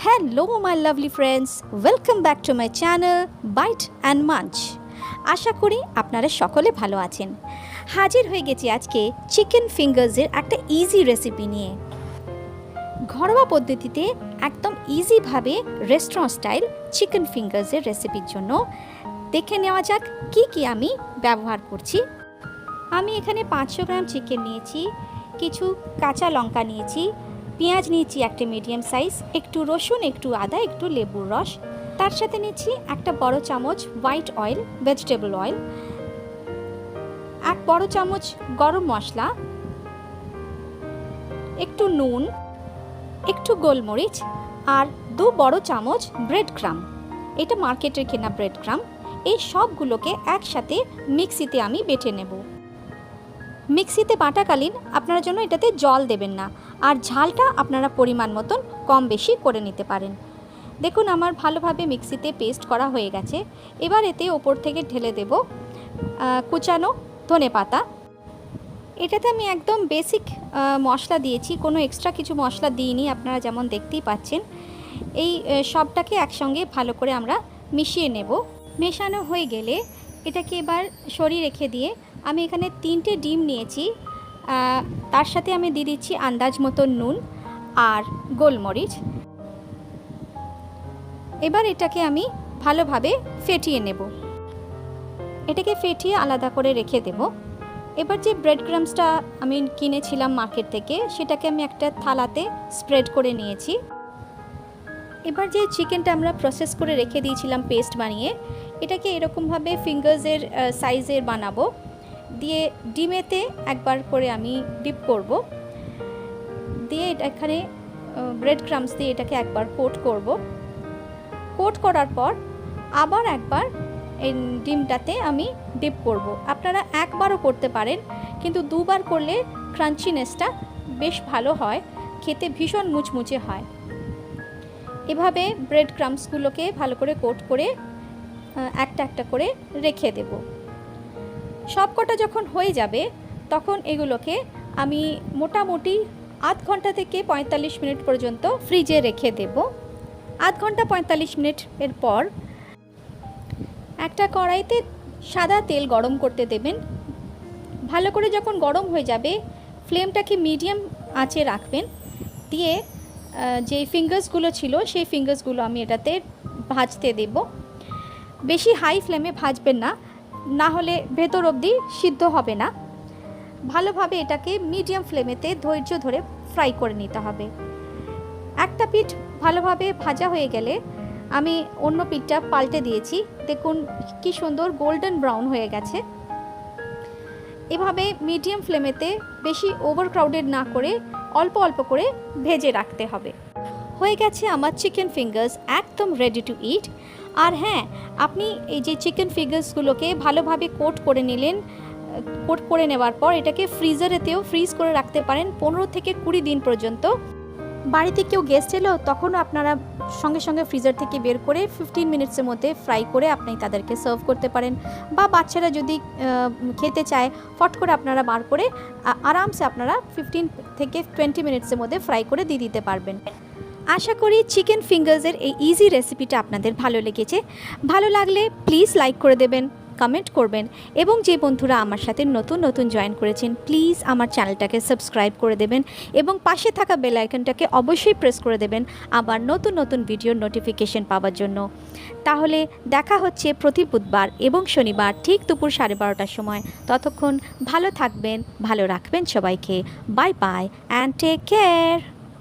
Hello my lovely friends, welcome back to my channel Bite and Munch. আশা করি আপনারা সকলে ভালো আছেন। হাজির হয়ে গেছি আজকে চিকেন ফিঙ্গার্সের একটা ইজি রেসিপি নিয়ে। ঘরোয়া পদ্ধতিতে একদম ইজিভাবে রেস্টুরেন্ট স্টাইল চিকেন ফিঙ্গার্সের রেসিপির জন্য দেখে নেওয়া যাক কি কি আমি ব্যবহার করছি। আমি এখানে 500 গ্রাম চিকেন নিয়েছি, কিছু কাঁচা লঙ্কা নিয়েছি, পেঁয়াজ নিয়েছি একটা মিডিয়াম সাইজ, একটু রসুন, একটু আদা, একটু লেবুর রস, তার সাথে নিচ্ছি একটা বড় চামচ হোয়াইট অয়েল, ভেজিটেবল অয়েল, এক বড় চামচ গরম মশলা, একটু নুন, একটু গোলমরিচ আর 2 বড় চামচ ব্রেড ক্রাম। এটা মার্কেটের কেনা ব্রেড ক্রাম। এই সবগুলোকে একসাথে মিক্সিতে আমি বেটে নেব। মিক্সিতে বাটাকালীন আপনারা জন্য এটাতে জল দেবেন না, আর ঝালটা আপনারা পরিমাণ মতন কম বেশি করে নিতে পারেন। দেখুন আমার ভালোভাবে মিক্সিতে পেস্ট করা হয়ে গেছে। এবার এতে ওপর থেকে ঢেলে দেব কুচানো ধনেপাতা। এটাতে আমি একদম বেসিক মশলা দিয়েছি, কোনো এক্সট্রা কিছু মশলা দিইনি, আপনারা যেমন দেখতেই পাচ্ছেন। এই সবটাকে একসঙ্গে ভালো করে আমরা মিশিয়ে নেব। মেশানো হয়ে গেলে এটাকে এবার সরিয়ে রেখে দিয়ে আমি এখানে 3টে ডিম নিয়েছি, তার সাথে আমি দিয়ে দিচ্ছি আন্দাজ মতো নুন আর গোলমরিচ। এবার এটাকে আমি ভালোভাবে ফেটিয়ে নেব। এটাকে ফেটিয়ে আলাদা করে রেখে দেব। এবার যে ব্রেড ক্রাম্সটা আমি কিনেছিলাম মার্কেট থেকে, সেটাকে আমি একটা থালাতে স্প্রেড করে নিয়েছি। এবার যে চিকেনটা আমরা প্রসেস করে রেখে দিয়েছিলাম পেস্ট বানিয়ে, এটাকে এরকমভাবে ফিঙ্গার্সের সাইজের বানাবো, দিয়ে ডিমেতে একবার করে আমি ডিপ করব, দিয়ে এখানে ব্রেড ক্রাম্স দিয়ে এটাকে একবার কোট করব। কোট করার পর আবার একবার এই ডিমটাতে আমি ডিপ করব। আপনারা একবারও করতে পারেন, কিন্তু 2বার করলে ক্রাঞ্চিনেসটা বেশ ভালো হয়, খেতে ভীষণ মুচমুচে হয়। এভাবে ব্রেড ক্রাম্সগুলোকে ভালো করে কোট করে একটা একটা করে রেখে দেব। সবকটা যখন হয়ে যাবে তখন এগুলোকে আমি মোটামুটি আধ ঘন্টা থেকে 45 মিনিট পর্যন্ত ফ্রিজে রেখে দেব। আধ ঘন্টা 45 মিনিটের পর একটা কড়াইতে সাদা তেল গরম করতে দেবেন। ভালো করে যখন গরম হয়ে যাবে ফ্লেমটাকে মিডিয়াম আঁচে রাখবেন, দিয়ে যে ফিঙ্গার্সগুলো ছিল সেই ফিঙ্গার্সগুলো আমি এটাতে ভাজতে দেব। বেশি হাই ফ্লেমে ভাজবেন না, না হলে ভেতর অবধি সিদ্ধ হবে না। ভালোভাবে এটাকে মিডিয়াম ফ্লেমেতে ধৈর্য ধরে ফ্রাই করে নিতে হবে। একটা পিঠ ভালোভাবে ভাজা হয়ে গেলে আমি অন্য পিঠটা পাল্টে দিয়েছি। দেখুন কি সুন্দর গোল্ডেন ব্রাউন হয়ে গেছে। এভাবে মিডিয়াম ফ্লেমেতে বেশি ওভারক্রাউডেড না করে অল্প অল্প করে ভেজে রাখতে হবে। হয়ে গেছে আমার চিকেন ফিঙ্গার্স একদম রেডি টু ইট। আর হ্যাঁ, আপনি এই যে চিকেন ফিঙ্গার্সগুলোকে ভালোভাবে কোট করে নিলেন, কোট করে নেওয়ার পর এটাকে ফ্রিজারেতেও ফ্রিজ করে রাখতে পারেন 15 থেকে 20 দিন পর্যন্ত। বাড়িতে কেউ গেস্ট এলো তখনও আপনারা সঙ্গে সঙ্গে ফ্রিজার থেকে বের করে 15 মিনিটসের মধ্যে ফ্রাই করে আপনি তাদেরকে সার্ভ করতে পারেন। বা বাচ্চারা যদি খেতে চায়, ফট করে আপনারা বার করে আরামসে আপনারা 15 থেকে 20 মিনিটসের মধ্যে ফ্রাই করে দিয়ে দিতে পারবেন। আশা করি চিকেন ফিঙ্গার্সের এই ইজি রেসিপিটা আপনাদের ভালো লেগেছে। ভালো লাগলে প্লিজ লাইক করে দেবেন, কমেন্ট করবেন, এবং যে বন্ধুরা আমার সাথে নতুন নতুন জয়েন করেছেন প্লিজ আমার চ্যানেলটাকে সাবস্ক্রাইব করে দেবেন এবং পাশে থাকা বেল আইকনটাকে অবশ্যই প্রেস করে দেবেন আবার নতুন নতুন ভিডিওর নোটিফিকেশন পাওয়ার জন্য। তাহলে দেখা হচ্ছে প্রতি বুধবার এবং শনিবার ঠিক দুপুর 12:30টার সময়। ততক্ষণ ভালো থাকবেন, ভালো রাখবেন সবাইকে। Bye bye and take care.